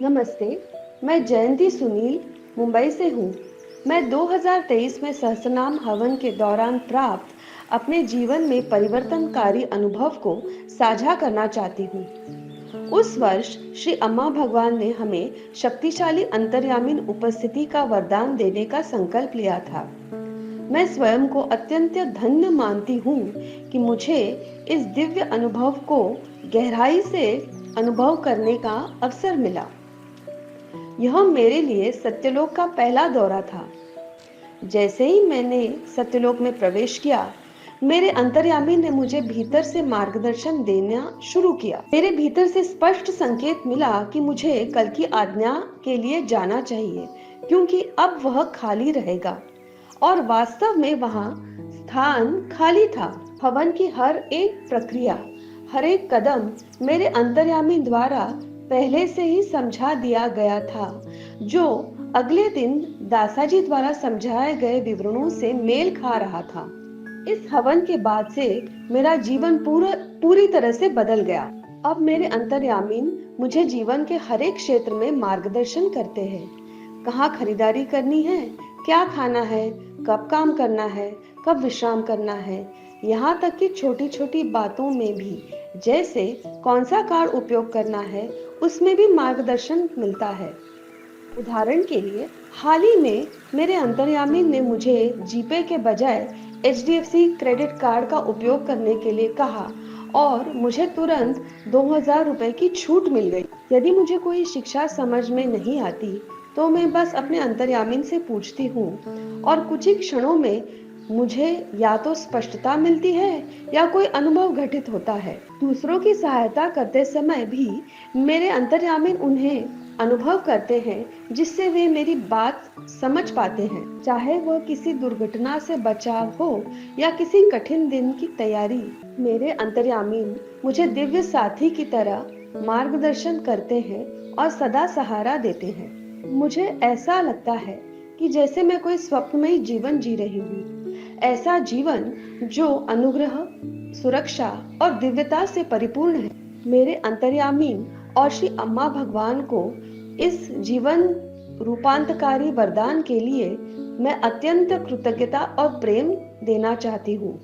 नमस्ते, मैं जयंती सुनील, मुंबई से हूँ। मैं 2023 में सहस्त्रनाम हवन के दौरान प्राप्त अपने जीवन में परिवर्तनकारी अनुभव को साझा करना चाहती हूँ। उस वर्ष श्री अम्मा भगवान ने हमें शक्तिशाली अंतर्यामीन उपस्थिति का वरदान देने का संकल्प लिया था। मैं स्वयं को अत्यंत धन्य मानती हूँ कि मुझे इस दिव्य अनुभव को गहराई से अनुभव करने का अवसर मिला। यह मेरे लिए सत्यलोक का पहला दौरा था। जैसे ही मैंने सत्यलोक में प्रवेश किया, मेरे अंतर्यामी ने मुझे भीतर से मार्गदर्शन देना शुरू किया। मेरे भीतर से स्पष्ट संकेत मिला कि मुझे कल की आज्ञा के लिए जाना चाहिए, क्योंकि अब वह खाली रहेगा। और वास्तव में वहां स्थान खाली था। हवन की हर एक प्रक्रिया, हर एक कदम मेरे अंतर्यामी द्वारा पहले से ही समझा दिया गया था, जो अगले दिन दासाजी द्वारा समझाए गए विवरणों से मेल खा रहा था। इस हवन के बाद से मेरा जीवन पूरी तरह से बदल गया। अब मेरे अंतर्यामीन मुझे जीवन के हर एक क्षेत्र में मार्गदर्शन करते हैं। कहाँ खरीदारी करनी है, क्या खाना है, कब काम करना है, कब विश्राम करना है, यहाँ तक कि छोटी छोटी बातों में भी, जैसे कौन सा कार्ड उपयोग करना है, उसमें भी मार्गदर्शन मिलता है। उदाहरण के लिए, हाल ही में मेरे अंतर्यामी ने मुझे जीपे के बजाय एचडीएफसी क्रेडिट कार्ड का उपयोग करने के लिए कहा और मुझे तुरंत 2000 रुपए की छूट मिल गई। यदि मुझे कोई शिक्षा समझ में नहीं आती, तो मैं बस अपने अंतर्यामी से पूछती हूँ और कुछ ही क्षणों में मुझे या तो स्पष्टता मिलती है या कोई अनुभव घटित होता है। दूसरों की सहायता करते समय भी मेरे अंतर्यामी उन्हें अनुभव करते हैं, जिससे वे मेरी बात समझ पाते हैं। चाहे वह किसी दुर्घटना से बचाव हो या किसी कठिन दिन की तैयारी, मेरे अंतर्यामीन मुझे दिव्य साथी की तरह मार्गदर्शन करते हैं और सदा सहारा देते हैं। मुझे ऐसा लगता है कि जैसे मैं कोई स्वप्नमय जीवन जी रही हूँ, ऐसा जीवन जो अनुग्रह, सुरक्षा और दिव्यता से परिपूर्ण है। मेरे अंतर्यामीन और श्री अम्मा भगवान को इस जीवन रूपांतकारी वरदान के लिए मैं अत्यंत कृतज्ञता और प्रेम देना चाहती हूँ।